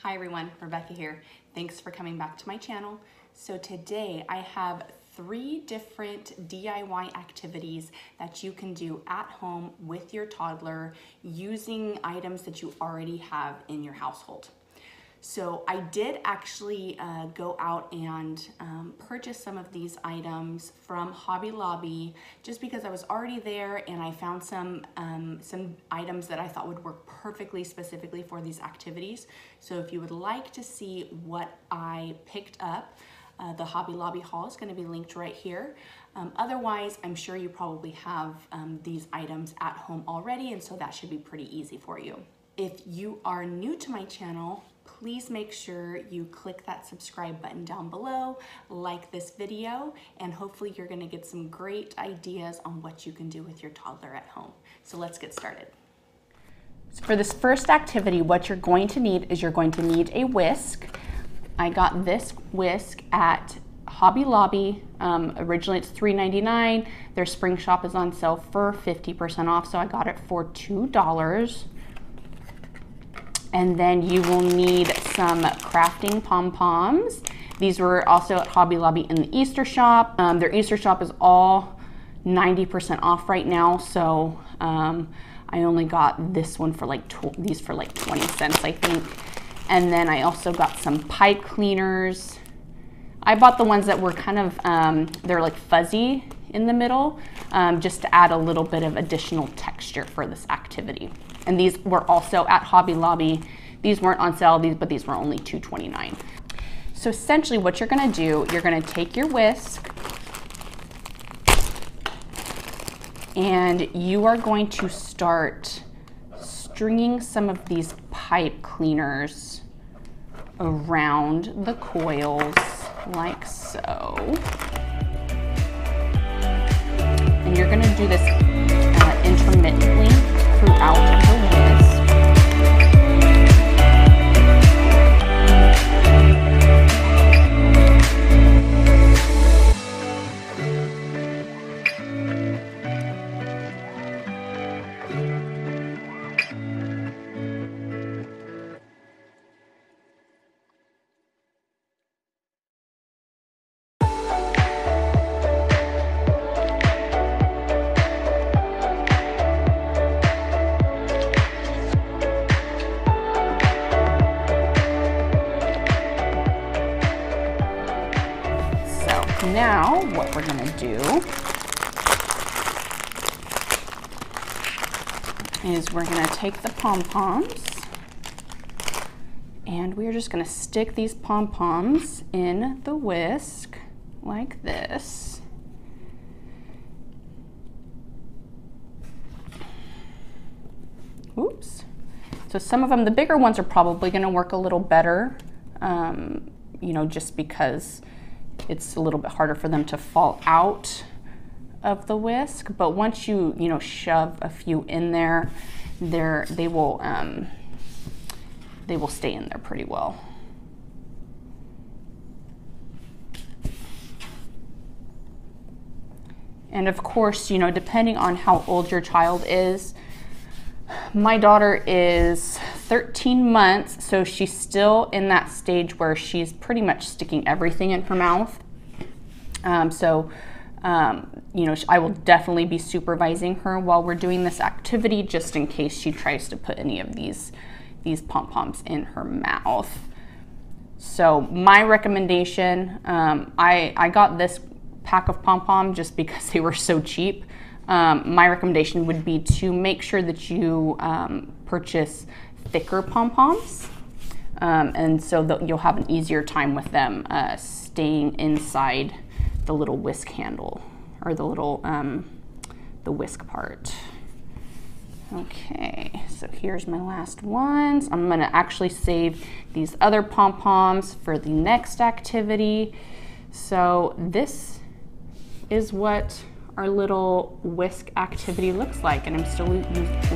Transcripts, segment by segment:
Hi everyone, Rebecca here. Thanks for coming back to my channel. So today I have 3 different DIY activities that you can do at home with your toddler using items that you already have in your household. So I did actually go out and purchase some of these items from Hobby Lobby just because I was already there and I found some items that I thought would work perfectly specifically for these activities. So if you would like to see what I picked up, the Hobby Lobby haul is going to be linked right here. Otherwise, I'm sure you probably have these items at home already, and so that should be pretty easy for you. If you are new to my channel, please make sure you click that subscribe button down below, like this video, and hopefully you're going to get some great ideas on what you can do with your toddler at home. So let's get started. So for this first activity, what you're going to need is you're going to need a whisk. I got this whisk at Hobby Lobby. Originally it's $3.99. Their spring shop is on sale for 50% off, so I got it for $2. And then you will need some crafting pom poms. These were also at Hobby Lobby in the Easter shop. Their Easter shop is all 90% off right now, so I only got this one for these for like 20 cents, I think. And then I also got some pipe cleaners. I bought the ones that were kind of, they're like fuzzy in the middle, just to add a little bit of additional texture for this activity. And these were also at Hobby Lobby. These weren't on sale, but these were only $2.29. So essentially what you're gonna do, you're gonna take your whisk and you are going to start stringing some of these pipe cleaners around the coils like so. And you're gonna do this intermittently throughout the whisk. Now, what we're gonna do is we're gonna take the pom-poms and we're just gonna stick these pom-poms in the whisk like this. Oops. So some of them, the bigger ones are probably gonna work a little better, you know, just because it's a little bit harder for them to fall out of the whisk, but once you shove a few in there, they will stay in there pretty well. And of course, depending on how old your child is, my daughter is 13 months, so she's still in that stage where she's pretty much sticking everything in her mouth. I will definitely be supervising her while we're doing this activity, just in case she tries to put any of these pom-poms in her mouth. So my recommendation, I got this pack of pom-pom just because they were so cheap. My recommendation would be to make sure that you purchase thicker pom-poms, and so that you'll have an easier time with them staying inside the little whisk handle, or the little the whisk part. Okay, so here's my last ones. I'm gonna actually save these other pom-poms for the next activity. So this is what our little whisk activity looks like, and I'm still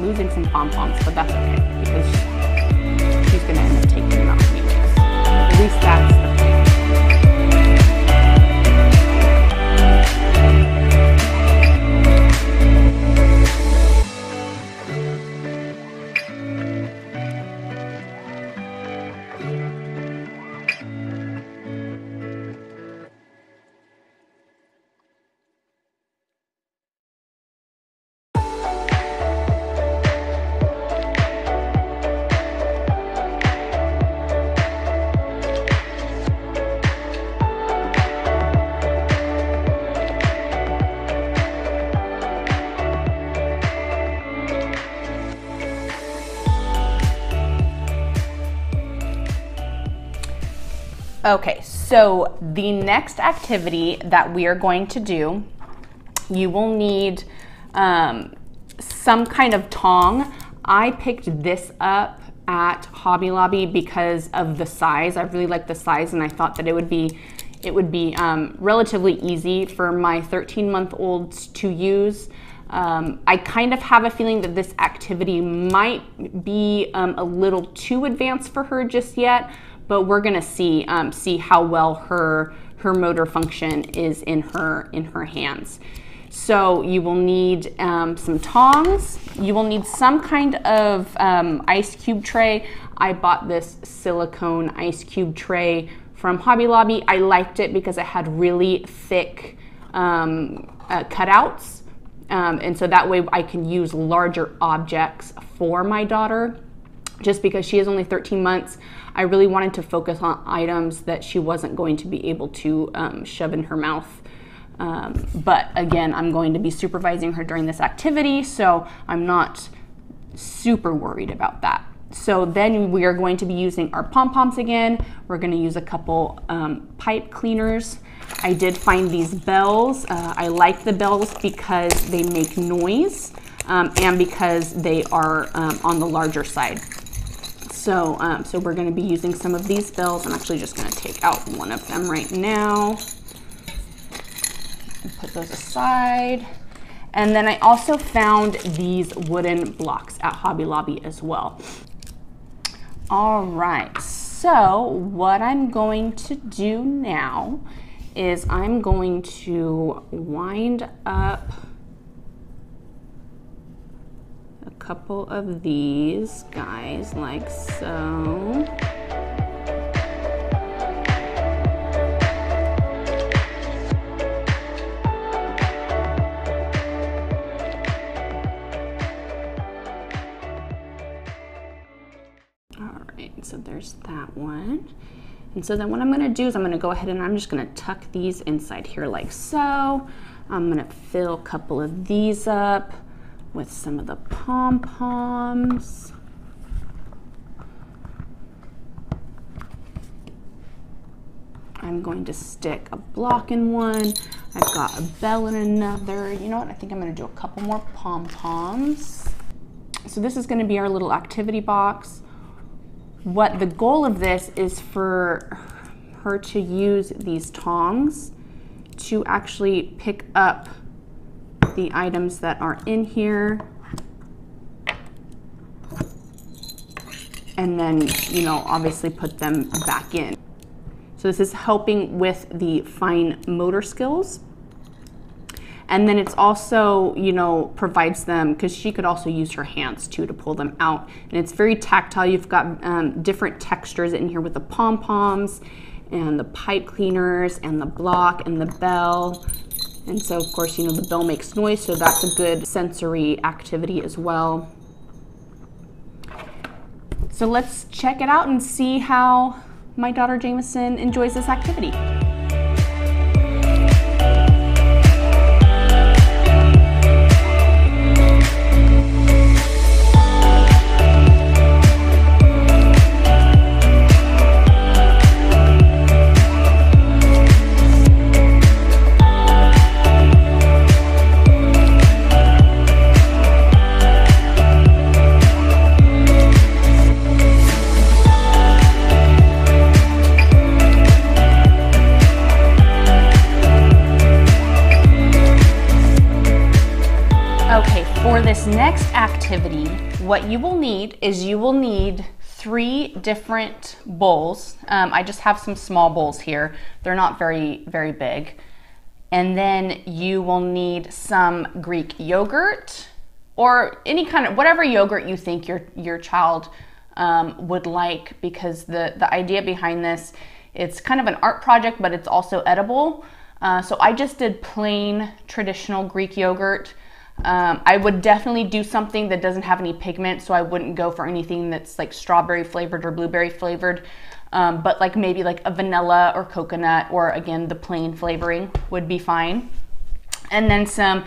losing some pom-poms, but that's okay because she's gonna end up taking them out anyways. At least that's the plan. Okay, so the next activity that we are going to do, you will need some kind of tong. I picked this up at Hobby Lobby because of the size. I really like the size, and I thought that it would be relatively easy for my 13-month-olds to use. I kind of have a feeling that this activity might be a little too advanced for her just yet, but we're gonna see how well her motor function is in her hands. So you will need some tongs. You will need some kind of ice cube tray. I bought this silicone ice cube tray from Hobby Lobby. I liked it because it had really thick cutouts. And so that way I can use larger objects for my daughter. Just because she is only 13 months, I really wanted to focus on items that she wasn't going to be able to shove in her mouth. But again, I'm going to be supervising her during this activity, so I'm not super worried about that. So then we are going to be using our pom-poms again. We're going to use a couple pipe cleaners. I did find these bells. I like the bells because they make noise and because they are on the larger side. So, so we're going to be using some of these bells. I'm actually just going to take out one of them right now. Put those aside. And then I also found these wooden blocks at Hobby Lobby as well. All right, so what I'm going to do now is I'm going to wind up a couple of these guys like so. So there's that one. And so then what I'm going to do is I'm going to go ahead and I'm just going to tuck these inside here like so. I'm going to fill a couple of these up with some of the pom-poms. I'm going to stick a block in one. I've got a bell in another. You know what? I think I'm going to do a couple more pom-poms. So this is going to be our little activity box. What the goal of this is for her to use these tongs to actually pick up the items that are in here and then, you know, obviously put them back in. So this is helping with the fine motor skills. And then it's also, you know, provides them, because she could also use her hands too to pull them out. And it's very tactile. You've got different textures in here with the pom-poms and the pipe cleaners and the block and the bell. And so of course, you know, the bell makes noise, so that's a good sensory activity as well. So let's check it out and see how my daughter Jameson enjoys this activity. For this next activity, what you will need is you will need 3 different bowls. I just have some small bowls here. They're not very big. And then you will need some Greek yogurt or any kind of, whatever yogurt you think your child would like, because the idea behind this, it's kind of an art project, but it's also edible. So I just did plain traditional Greek yogurt. I would definitely do something that doesn't have any pigment, so I wouldn't go for anything that's like strawberry flavored or blueberry flavored, but like maybe like a vanilla or coconut, or again the plain flavoring would be fine. And then some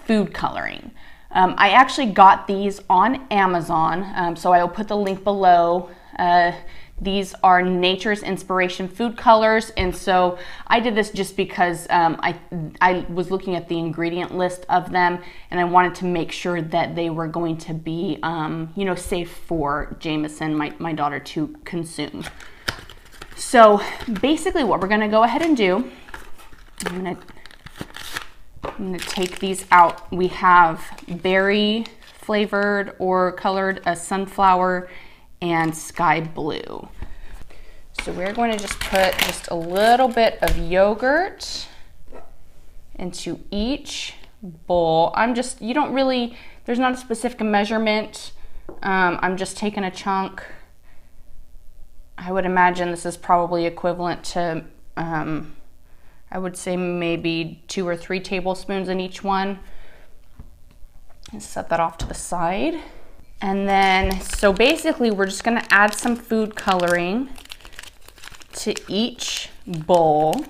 food coloring. I actually got these on Amazon, so I will put the link below These are Nature's Inspiration food colors, and so I did this just because I was looking at the ingredient list of them, and I wanted to make sure that they were going to be, you know, safe for Jameson, my daughter, to consume. So basically what we're gonna go ahead and do, I'm gonna take these out. We have berry flavored or colored, a sunflower, and sky blue. So we're going to just put just a little bit of yogurt into each bowl. You don't really, there's not a specific measurement. I'm just taking a chunk. I would imagine this is probably equivalent to, I would say maybe 2 or 3 tablespoons in each one. And set that off to the side. And then, so basically we're just gonna add some food coloring to each bowl.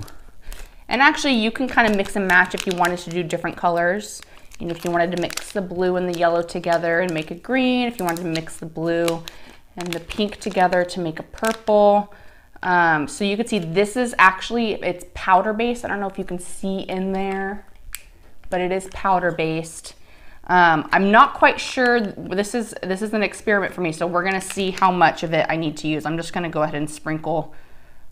And actually you can kind of mix and match if you wanted to do different colors. You know, if you wanted to mix the blue and the yellow together and make a green, if you wanted to mix the blue and the pink together to make a purple. So you can see this is actually, it's powder based. I don't know if you can see in there, but it is powder based. I'm not quite sure, this is an experiment for me, so we're gonna see how much of it I need to use. I'm just gonna go ahead and sprinkle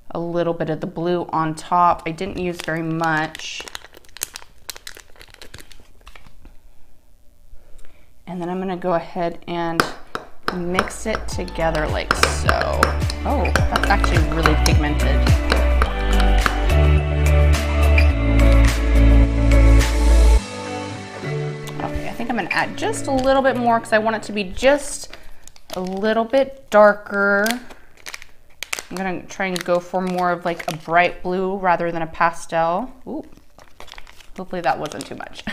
a little bit of the blue on top. I didn't use very much. And then I'm gonna go ahead and mix it together like so. Oh, that's actually really pigmented. I think I'm gonna add just a little bit more because I want it to be just a little bit darker. I'm gonna try and go for more of like a bright blue rather than a pastel. Ooh, hopefully that wasn't too much.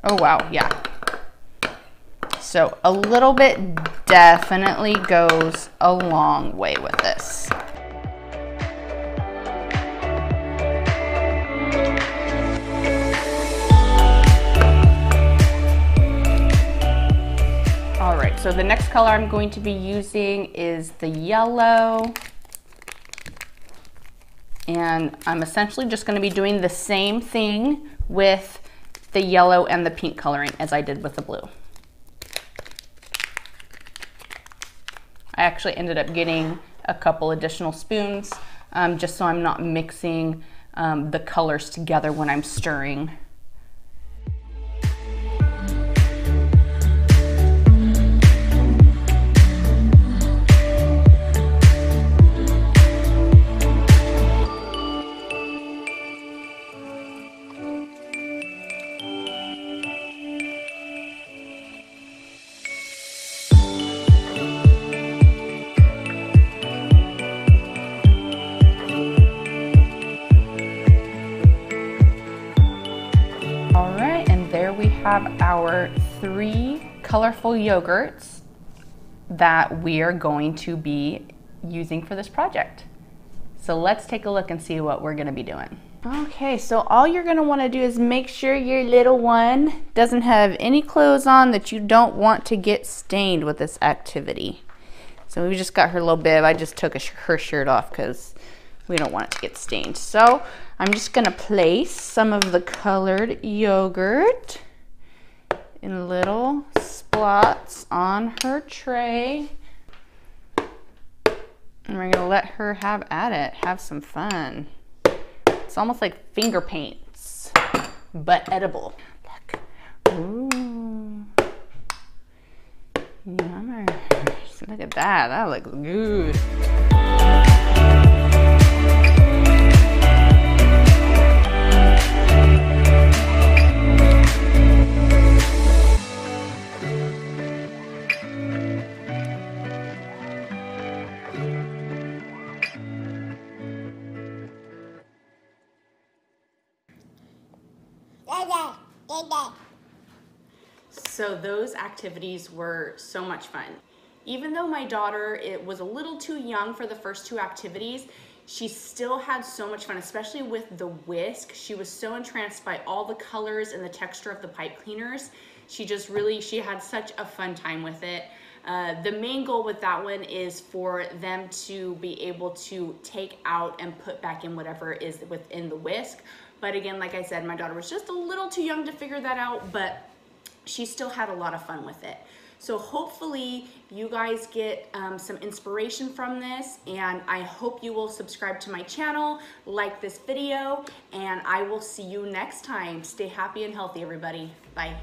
Oh wow, yeah. So a little bit definitely goes a long way with this. All right, so the next color I'm going to be using is the yellow. And I'm essentially just going to be doing the same thing with the yellow and the pink coloring as I did with the blue. I actually ended up getting a couple additional spoons just so I'm not mixing the colors together when I'm stirring. Have our 3 colorful yogurts that we are going to be using for this project. So let's take a look and see what we're gonna be doing. Okay, so all you're gonna wanna do is make sure your little one doesn't have any clothes on that you don't want to get stained with this activity. So we just got her little bib. I just took her shirt off because we don't want it to get stained. So I'm just gonna place some of the colored yogurt in little splots on her tray. And we're gonna let her have at it, have some fun. It's almost like finger paints, but edible. Look, ooh, yummers. Look at that, that looks good. So those activities were so much fun. Even though my daughter, was a little too young for the first 2 activities, she still had so much fun, especially with the whisk. She was so entranced by all the colors and the texture of the pipe cleaners. She had such a fun time with it. The main goal with that one is for them to be able to take out and put back in whatever is within the whisk. But again, like I said, my daughter was just a little too young to figure that out, but she still had a lot of fun with it. So hopefully you guys get some inspiration from this, and I hope you will subscribe to my channel, like this video, and I will see you next time. Stay happy and healthy, everybody. Bye.